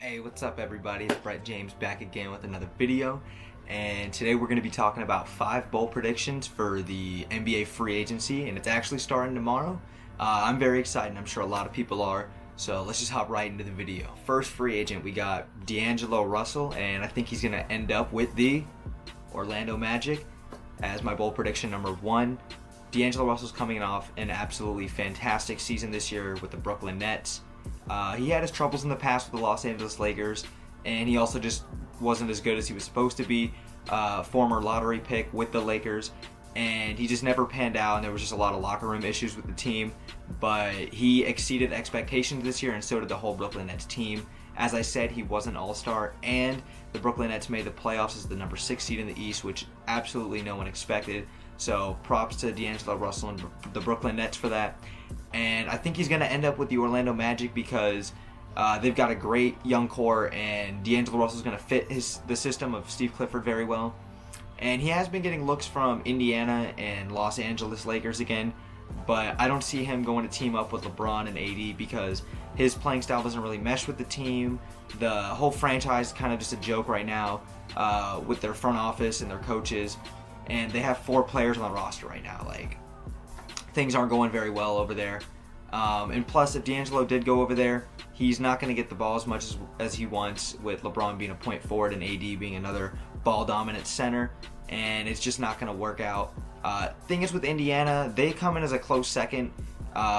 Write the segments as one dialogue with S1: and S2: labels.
S1: Hey, what's up everybody? It's Brett James back again with another video. And today we're going to be talking about 5 bold predictions for the NBA free agency, and it's actually starting tomorrow. I'm very excited, and I'm sure a lot of people are. So let's just hop right into the video. First free agent, we got DeAngelo Russell, and I think he's going to end up with the Orlando Magic as my bold prediction number 1. DeAngelo Russell's coming off an absolutely fantastic season this year with the Brooklyn Nets. He had his troubles in the past with the Los Angeles Lakers, and he also just wasn't as good as he was supposed to be. Former lottery pick with the Lakers, and he just never panned out, and there was just a lot of locker room issues with the team. But he exceeded expectations this year, and so did the whole Brooklyn Nets team. As I said, he was an all-star, and the Brooklyn Nets made the playoffs as the number 6 seed in the East, which absolutely no one expected. So props to DeAngelo Russell and the Brooklyn Nets for that. And I think he's going to end up with the Orlando Magic because they've got a great young core, and DeAngelo Russell's going to fit the system of Steve Clifford very well. And he has been getting looks from Indiana and Los Angeles Lakers again, but I don't see him going to team up with LeBron and AD because his playing style doesn't really mesh with the team. The whole franchise is kind of just a joke right now with their front office and their coaches, and they have 4 players on the roster right now. Like, things aren't going very well over there. And plus, if DeAngelo did go over there, he's not going to get the ball as much as he wants, with LeBron being a point forward and AD being another ball-dominant center, and it's just not going to work out. Thing is, with Indiana, they come in as a close second.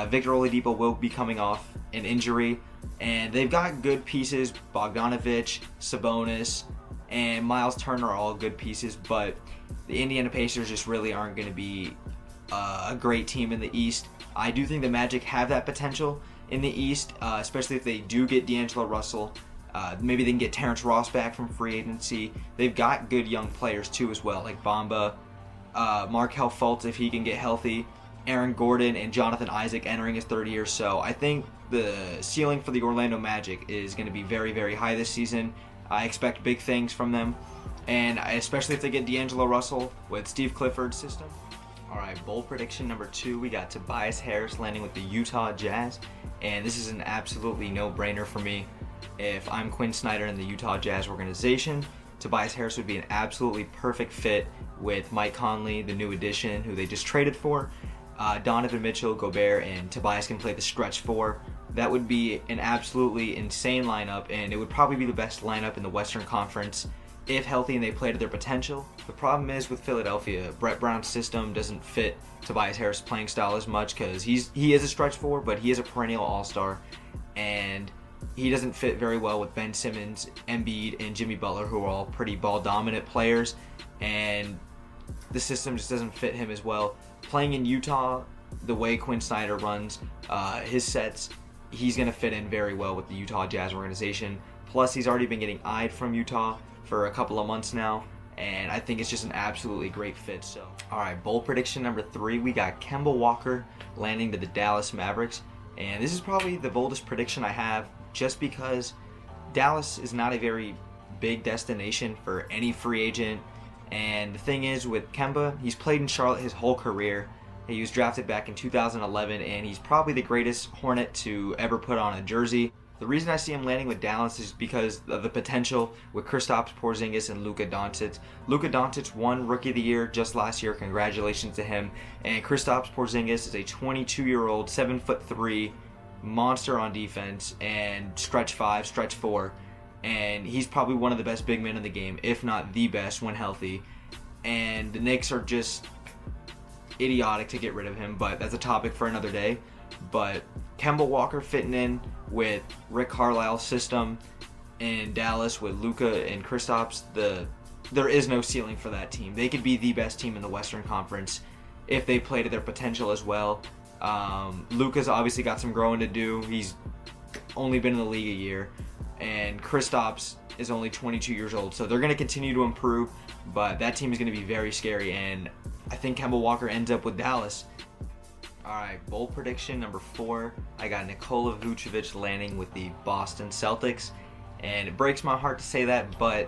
S1: Victor Oladipo will be coming off an injury, and they've got good pieces. Bogdanovic, Sabonis, and Miles Turner are all good pieces, but the Indiana Pacers just really aren't going to be a great team in the East. I do think the Magic have that potential in the East, especially if they do get DeAngelo Russell. Maybe they can get Terrence Ross back from free agency. They've got good young players too as well, like Bamba, Markelle Fultz if he can get healthy, Aaron Gordon, and Jonathan Isaac entering his 3rd year. So I think the ceiling for the Orlando Magic is going to be very, very high this season. I expect big things from them, and especially if they get DeAngelo Russell with Steve Clifford's system. Alright, bold prediction number 2, we got Tobias Harris landing with the Utah Jazz, and this is an absolutely no-brainer for me. If I'm Quinn Snyder in the Utah Jazz organization, Tobias Harris would be an absolutely perfect fit with Mike Conley, the new addition, who they just traded for. Donovan Mitchell, Gobert, and Tobias can play the stretch 4. That would be an absolutely insane lineup, and it would probably be the best lineup in the Western Conference if healthy and they play to their potential. The problem is with Philadelphia, Brett Brown's system doesn't fit Tobias Harris' playing style as much because he is a stretch 4, but he is a perennial all-star, and he doesn't fit very well with Ben Simmons, Embiid, and Jimmy Butler, who are all pretty ball-dominant players, and the system just doesn't fit him as well. Playing in Utah, the way Quinn Snyder runs his sets, he's going to fit in very well with the Utah Jazz organization. Plus, he's already been getting eyed from Utah for a couple of months now, and I think it's just an absolutely great fit. So, alright, bold prediction number 3, we got Kemba Walker landing to the Dallas Mavericks, and this is probably the boldest prediction I have just because Dallas is not a very big destination for any free agent. And the thing is, with Kemba, he's played in Charlotte his whole career. He was drafted back in 2011, and he's probably the greatest Hornet to ever put on a jersey. The reason I see him landing with Dallas is because of the potential with Kristaps Porzingis and Luka Doncic. Luka Doncic won Rookie of the Year just last year. Congratulations to him. And Kristaps Porzingis is a 22-year-old, 7'3" monster on defense and stretch 5, stretch 4. And he's probably one of the best big men in the game, if not the best when healthy. And the Knicks are just idiotic to get rid of him, but that's a topic for another day. But Kemba Walker fitting in with Rick Carlisle's system in Dallas with Luka and Kristaps, there is no ceiling for that team. They could be the best team in the Western Conference if they play to their potential as well. Luka's obviously got some growing to do. He's only been in the league a year, and Kristaps is only 22 years old, so they're going to continue to improve, but that team is going to be very scary, and I think Kemba Walker ends up with Dallas. Alright, bold prediction number 4, I got Nikola Vucevic landing with the Boston Celtics, and it breaks my heart to say that, but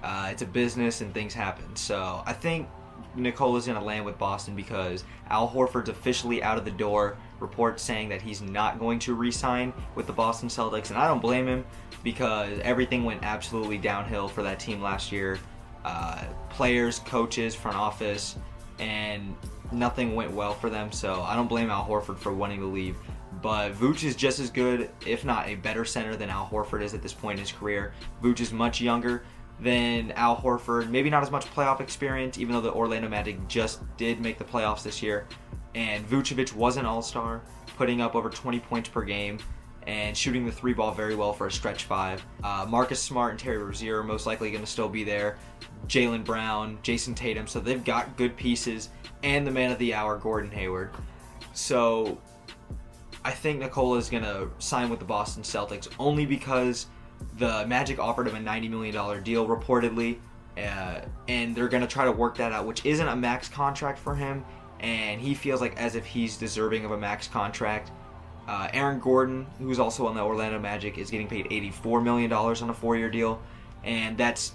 S1: it's a business and things happen. So I think Nikola's going to land with Boston because Al Horford's officially out of the door reports saying that he's not going to re-sign with the Boston Celtics, and I don't blame him because everything went absolutely downhill for that team last year. Players, coaches, front office, and nothing went well for them, so I don't blame Al Horford for wanting to leave. But Vooch is just as good, if not a better center than Al Horford is at this point in his career. Vooch is much younger than Al Horford, maybe not as much playoff experience, even though the Orlando Magic just did make the playoffs this year. And Vucevic was an all-star, putting up over 20 points per game and shooting the three ball very well for a stretch five. Marcus Smart and Terry Rozier are most likely going to still be there. Jaylen Brown, Jason Tatum, so they've got good pieces, and the man of the hour, Gordon Hayward. So I think Nikola is going to sign with the Boston Celtics only because the Magic offered him a $90 million deal reportedly, and they're going to try to work that out, which isn't a max contract for him, and he feels like as if he's deserving of a max contract. Aaron Gordon, who's also on the Orlando Magic, is getting paid $84 million on a 4-year deal, and that's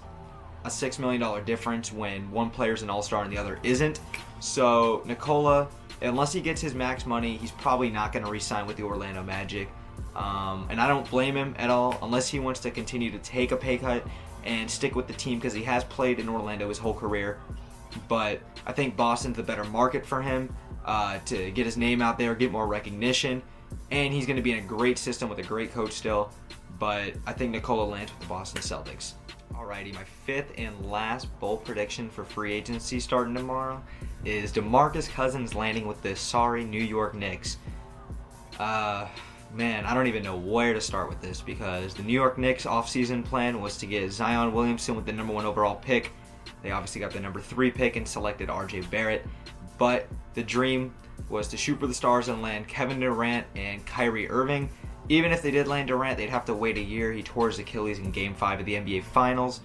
S1: a $6 million difference when one player's an all-star and the other isn't. So Nikola, unless he gets his max money, he's probably not going to re-sign with the Orlando Magic. And I don't blame him at all, unless he wants to continue to take a pay cut and stick with the team because he has played in Orlando his whole career. But I think Boston's the better market for him to get his name out there, get more recognition, and he's going to be in a great system with a great coach still. But I think Nikola lands with the Boston Celtics. Alrighty, my fifth and last bold prediction for free agency starting tomorrow is DeMarcus Cousins landing with the sorry New York Knicks. Man, I don't even know where to start with this because the New York Knicks offseason plan was to get Zion Williamson with the number 1 overall pick. They obviously got the number 3 pick and selected RJ Barrett. But the dream was to shoot for the stars and land Kevin Durant and Kyrie Irving. Even if they did land Durant, they'd have to wait a year. He tore his Achilles in Game 5 of the NBA Finals.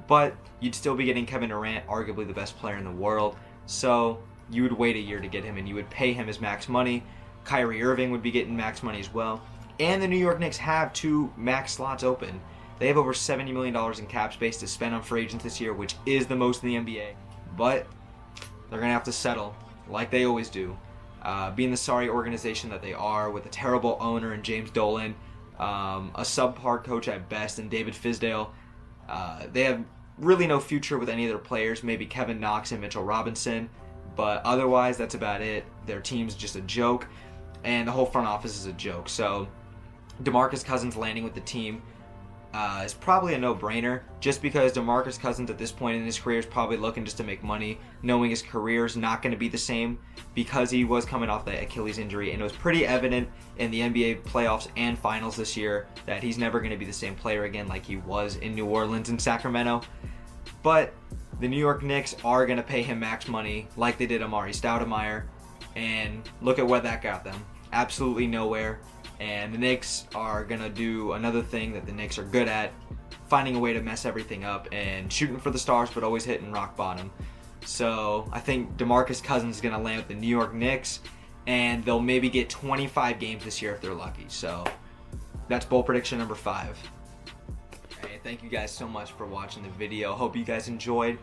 S1: But you'd still be getting Kevin Durant, arguably the best player in the world. So you would wait a year to get him and you would pay him his max money. Kyrie Irving would be getting max money as well. And the New York Knicks have 2 max slots open. They have over $70 million in cap space to spend on free agents this year, which is the most in the NBA. But they're going to have to settle, like they always do. Being the sorry organization that they are, with a terrible owner in James Dolan, a subpar coach at best in David Fizdale. They have really no future with any of their players, maybe Kevin Knox and Mitchell Robinson. But otherwise, that's about it. Their team's just a joke. And the whole front office is a joke. So DeMarcus Cousins landing with the team is probably a no-brainer, just because DeMarcus Cousins at this point in his career is probably looking just to make money, knowing his career is not going to be the same because he was coming off the Achilles injury, and it was pretty evident in the NBA playoffs and finals this year that he's never going to be the same player again like he was in New Orleans and Sacramento. But the New York Knicks are going to pay him max money like they did Amari Stoudemire, and look at what that got them. Absolutely nowhere. And the Knicks are going to do another thing that the Knicks are good at, finding a way to mess everything up and shooting for the stars but always hitting rock bottom. So I think DeMarcus Cousins is going to land with the New York Knicks, and they'll maybe get 25 games this year if they're lucky. So that's bold prediction number 5. Hey, thank you guys so much for watching the video. Hope you guys enjoyed.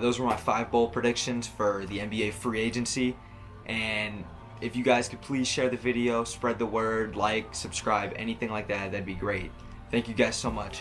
S1: Those were my 5 bold predictions for the NBA free agency. And if you guys could please share the video, spread the word, like, subscribe, anything like that, that'd be great. Thank you guys so much.